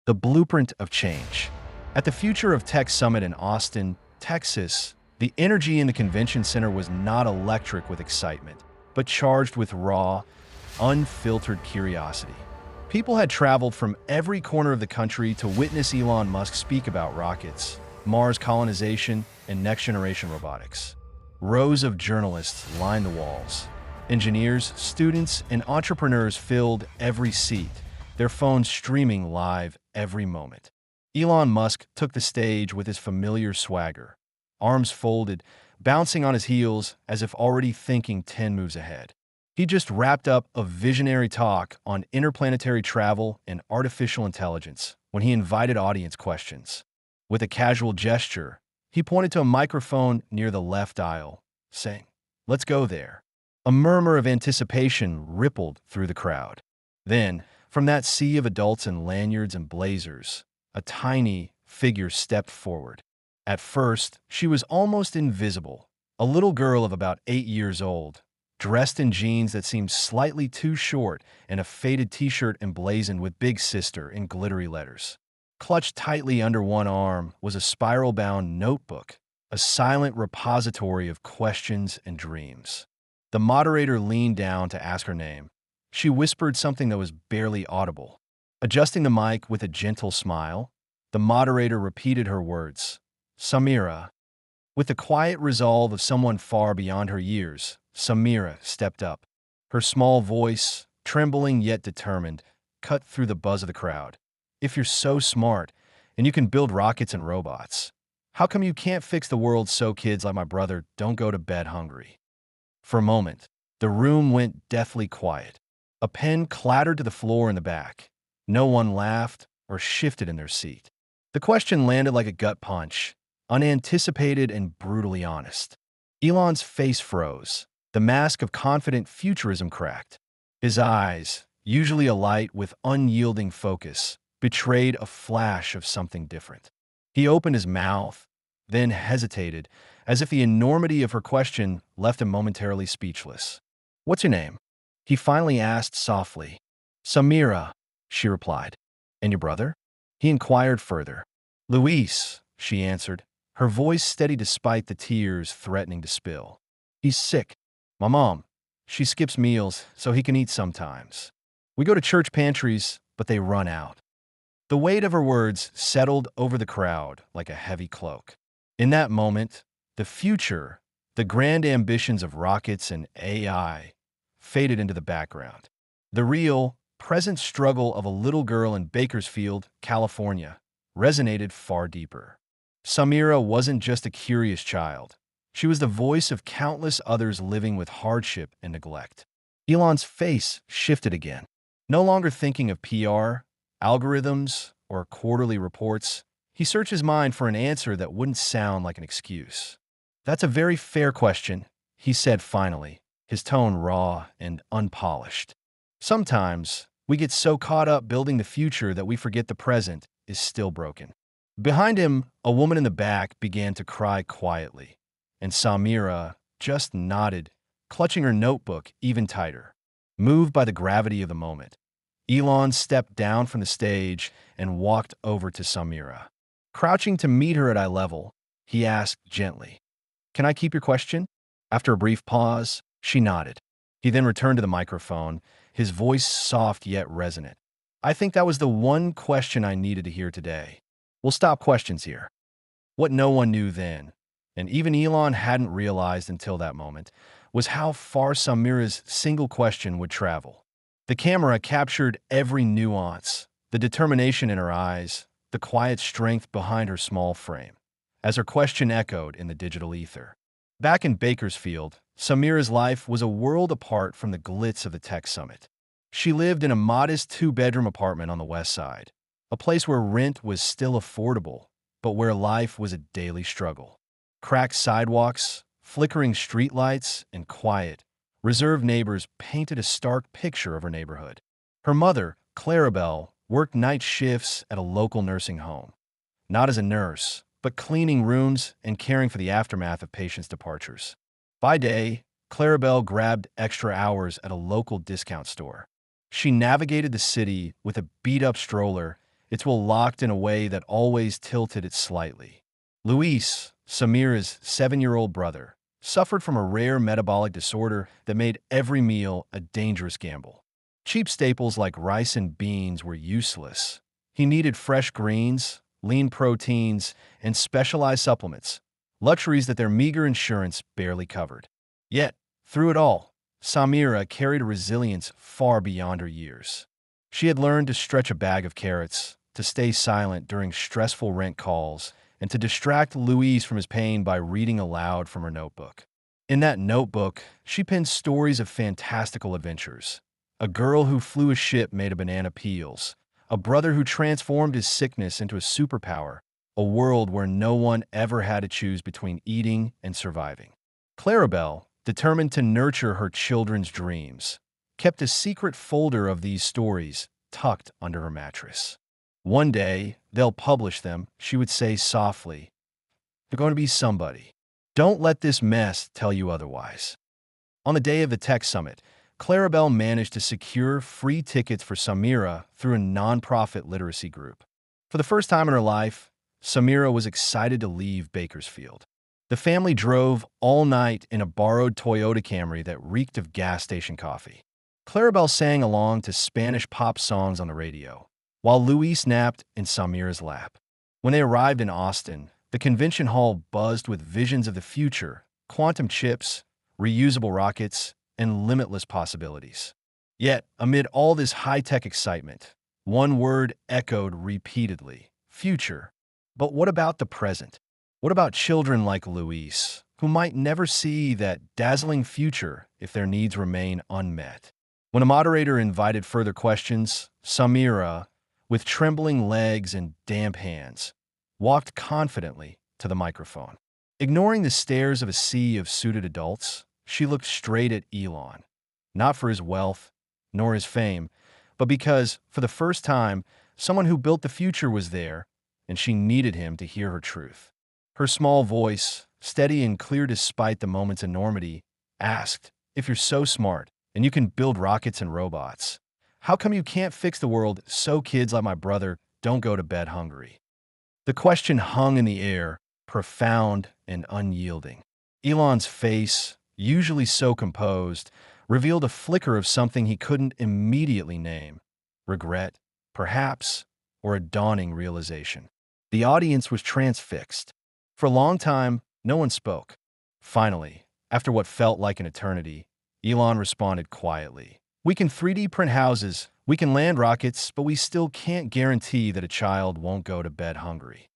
The blueprint of change. At the Future of Tech Summit in Austin, Texas, the energy in the convention center was not electric with excitement, but charged with raw, unfiltered curiosity. People had traveled from every corner of the country to witness Elon Musk speak about rockets, Mars colonization, and next-generation robotics. Rows of journalists lined the walls. Engineers, students, and entrepreneurs filled every seat, their phones streaming live every moment. Elon Musk took the stage with his familiar swagger, arms folded, bouncing on his heels as if already thinking 10 moves ahead. He just wrapped up a visionary talk on interplanetary travel and artificial intelligence when he invited audience questions. With a casual gesture, he pointed to a microphone near the left aisle, saying, "Let's go there." A murmur of anticipation rippled through the crowd. Then, from that sea of adults in lanyards and blazers, a tiny figure stepped forward. At first, she was almost invisible, a little girl of about 8 years old, dressed in jeans that seemed slightly too short and a faded t-shirt emblazoned with Big Sister in glittery letters. Clutched tightly under one arm was a spiral-bound notebook, a silent repository of questions and dreams. The moderator leaned down to ask her name. She whispered something that was barely audible. Adjusting the mic with a gentle smile, the moderator repeated her words, "Samira." With the quiet resolve of someone far beyond her years, Samira stepped up. Her small voice, trembling yet determined, cut through the buzz of the crowd. "If you're so smart, and you can build rockets and robots, how come you can't fix the world so kids like my brother don't go to bed hungry?" For a moment, the room went deathly quiet. A pen clattered to the floor in the back. No one laughed or shifted in their seat. The question landed like a gut punch, unanticipated and brutally honest. Elon's face froze. The mask of confident futurism cracked. His eyes, usually alight with unyielding focus, betrayed a flash of something different. He opened his mouth, then hesitated, as if the enormity of her question left him momentarily speechless. "What's your name?" he finally asked softly. "Samira," she replied. "And your brother?" he inquired further. "Luis," she answered, her voice steady despite the tears threatening to spill. "He's sick. My mom, she skips meals so he can eat sometimes. We go to church pantries, but they run out." The weight of her words settled over the crowd like a heavy cloak. In that moment, the future, the grand ambitions of rockets and AI, faded into the background. The real, present struggle of a little girl in Bakersfield, California, resonated far deeper. Samira wasn't just a curious child. She was the voice of countless others living with hardship and neglect. Elon's face shifted again. No longer thinking of PR, algorithms, or quarterly reports, he searched his mind for an answer that wouldn't sound like an excuse. "That's a very fair question," he said finally, his tone raw and unpolished. "Sometimes, we get so caught up building the future that we forget the present is still broken." Behind him, a woman in the back began to cry quietly, and Samira just nodded, clutching her notebook even tighter. Moved by the gravity of the moment, Elon stepped down from the stage and walked over to Samira. Crouching to meet her at eye level, he asked gently, "Can I keep your question?" After a brief pause, she nodded. He then returned to the microphone, his voice soft yet resonant. "I think that was the one question I needed to hear today. We'll stop questions here." What no one knew then, and even Elon hadn't realized until that moment, was how far Samira's single question would travel. The camera captured every nuance, the determination in her eyes, the quiet strength behind her small frame, as her question echoed in the digital ether. Back in Bakersfield, Samira's life was a world apart from the glitz of the tech summit. She lived in a modest 2-bedroom apartment on the west side, a place where rent was still affordable, but where life was a daily struggle. Cracked sidewalks, flickering streetlights, and quiet, reserved neighbors painted a stark picture of her neighborhood. Her mother, Clarabelle, worked night shifts at a local nursing home, not as a nurse, but cleaning rooms and caring for the aftermath of patients' departures. By day, Clarabelle grabbed extra hours at a local discount store. She navigated the city with a beat-up stroller its will locked in a way that always tilted it slightly. Luis, Samira's 7-year-old brother, suffered from a rare metabolic disorder that made every meal a dangerous gamble. Cheap staples like rice and beans were useless. He needed fresh greens, lean proteins, and specialized supplements, luxuries that their meager insurance barely covered. Yet, through it all, Samira carried a resilience far beyond her years. She had learned to stretch a bag of carrots, to stay silent during stressful rent calls, and to distract Louise from his pain by reading aloud from her notebook. In that notebook, she penned stories of fantastical adventures. A girl who flew a ship made of banana peels, a brother who transformed his sickness into a superpower, a world where no one ever had to choose between eating and surviving. Clarabelle, determined to nurture her children's dreams, kept a secret folder of these stories tucked under her mattress. One day, they'll publish them, she would say softly. They're going to be somebody. Don't let this mess tell you otherwise. On the day of the tech summit, Clarabelle managed to secure free tickets for Samira through a nonprofit literacy group. For the first time in her life, Samira was excited to leave Bakersfield. The family drove all night in a borrowed Toyota Camry that reeked of gas station coffee. Clarabelle sang along to Spanish pop songs on the radio, while Luis napped in Samira's lap. When they arrived in Austin, the convention hall buzzed with visions of the future, quantum chips, reusable rockets, and limitless possibilities. Yet, amid all this high-tech excitement, one word echoed repeatedly: future. But what about the present? What about children like Luis, who might never see that dazzling future if their needs remain unmet? When a moderator invited further questions, Samira, with trembling legs and damp hands, walked confidently to the microphone. Ignoring the stares of a sea of suited adults, she looked straight at Elon, not for his wealth, nor his fame, but because, for the first time, someone who built the future was there, and she needed him to hear her truth. Her small voice, steady and clear despite the moment's enormity, asked, "If you're so smart, and you can build rockets and robots, how come you can't fix the world so kids like my brother don't go to bed hungry?" The question hung in the air, profound and unyielding. Elon's face, usually so composed, revealed a flicker of something he couldn't immediately name: regret, perhaps, or a dawning realization. The audience was transfixed. For a long time, no one spoke. Finally, after what felt like an eternity, Elon responded quietly. "We can 3D print houses, we can land rockets, but we still can't guarantee that a child won't go to bed hungry."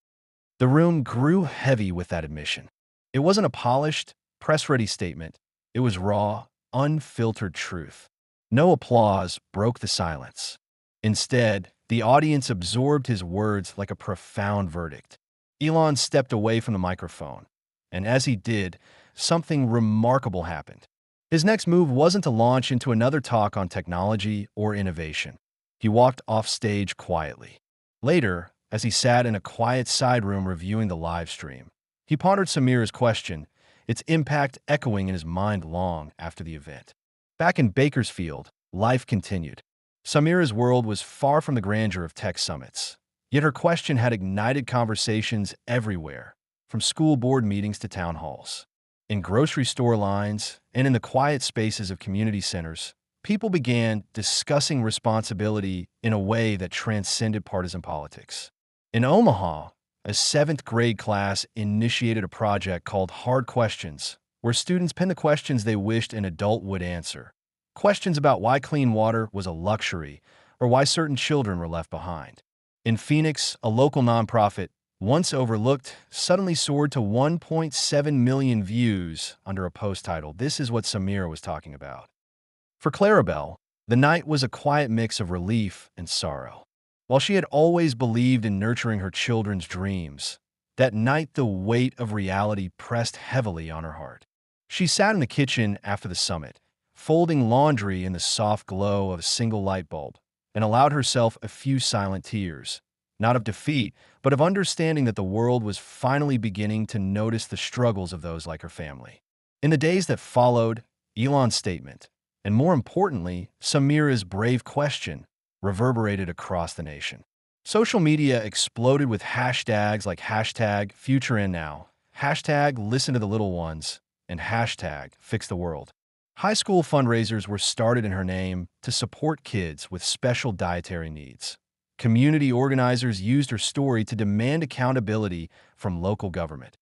The room grew heavy with that admission. It wasn't a polished, press-ready statement. It was raw, unfiltered truth. No applause broke the silence. Instead, the audience absorbed his words like a profound verdict. Elon stepped away from the microphone, and as he did, something remarkable happened. His next move wasn't to launch into another talk on technology or innovation. He walked off stage quietly. Later, as he sat in a quiet side room reviewing the live stream, he pondered Samira's question, its impact echoing in his mind long after the event. Back in Bakersfield, life continued. Samira's world was far from the grandeur of tech summits. Yet her question had ignited conversations everywhere, from school board meetings to town halls. In grocery store lines and in the quiet spaces of community centers, people began discussing responsibility in a way that transcended partisan politics. In Omaha, a 7th grade class initiated a project called Hard Questions, where students penned the questions they wished an adult would answer. Questions about why clean water was a luxury or why certain children were left behind. In Phoenix, a local nonprofit, once overlooked, suddenly soared to 1.7 million views under a post titled, "This is what Samira was talking about." For Clarabelle, the night was a quiet mix of relief and sorrow. While she had always believed in nurturing her children's dreams, that night the weight of reality pressed heavily on her heart. She sat in the kitchen after the summit, folding laundry in the soft glow of a single light bulb, and allowed herself a few silent tears, not of defeat, but of understanding that the world was finally beginning to notice the struggles of those like her family. In the days that followed, Elon's statement, and more importantly, Samira's brave question, reverberated across the nation. Social media exploded with hashtags like hashtag future and now, hashtag listen to the little ones, and hashtag fix the world. High school fundraisers were started in her name to support kids with special dietary needs. Community organizers used her story to demand accountability from local government.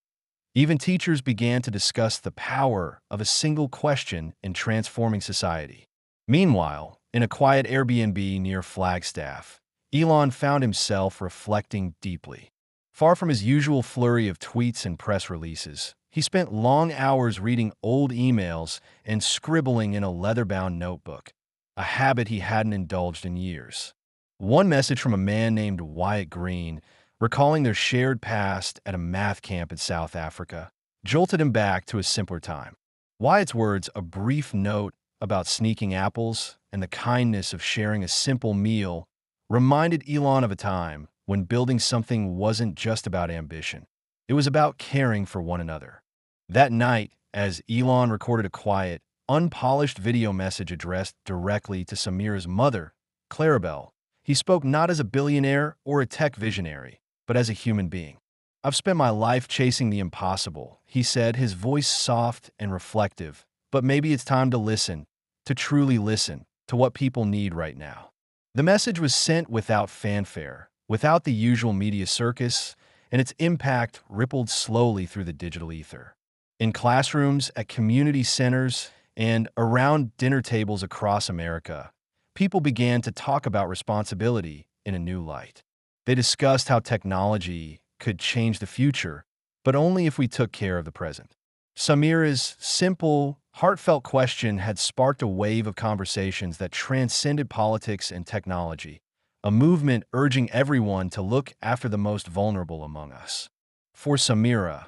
Even teachers began to discuss the power of a single question in transforming society. Meanwhile, in a quiet Airbnb near Flagstaff, Elon found himself reflecting deeply. Far from his usual flurry of tweets and press releases, he spent long hours reading old emails and scribbling in a leather-bound notebook, a habit he hadn't indulged in years. One message from a man named Wyatt Green, recalling their shared past at a math camp in South Africa, jolted him back to a simpler time. Wyatt's words, a brief note about sneaking apples and the kindness of sharing a simple meal, reminded Elon of a time when building something wasn't just about ambition. It was about caring for one another. That night, as Elon recorded a quiet, unpolished video message addressed directly to Samira's mother, Clarabelle, he spoke not as a billionaire or a tech visionary, but as a human being. "I've spent my life chasing the impossible," he said, his voice soft and reflective. "But maybe it's time to listen, to truly listen, to what people need right now." The message was sent without fanfare, without the usual media circus, and its impact rippled slowly through the digital ether. In classrooms, at community centers, and around dinner tables across America, people began to talk about responsibility in a new light. They discussed how technology could change the future, but only if we took care of the present. Samira's simple, heartfelt question had sparked a wave of conversations that transcended politics and technology, a movement urging everyone to look after the most vulnerable among us. For Samira,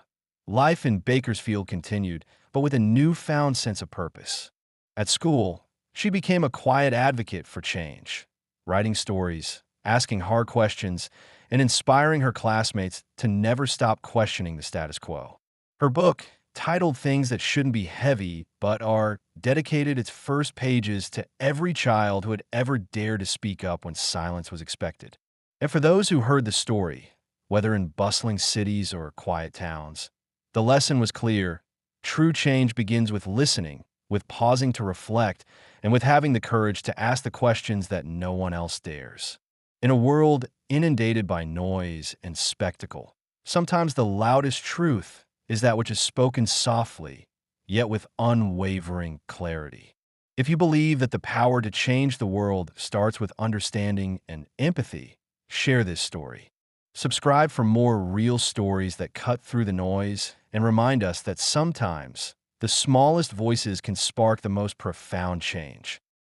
life in Bakersfield continued, but with a newfound sense of purpose. At school, she became a quiet advocate for change, writing stories, asking hard questions, and inspiring her classmates to never stop questioning the status quo. Her book, titled Things That Shouldn't Be Heavy But Are, dedicated its first pages to every child who had ever dared to speak up when silence was expected. And for those who heard the story, whether in bustling cities or quiet towns, the lesson was clear. True change begins with listening, with pausing to reflect, and with having the courage to ask the questions that no one else dares. In a world inundated by noise and spectacle, sometimes the loudest truth is that which is spoken softly, yet with unwavering clarity. If you believe that the power to change the world starts with understanding and empathy, share this story. Subscribe for more real stories that cut through the noise and remind us that sometimes the smallest voices can spark the most profound change.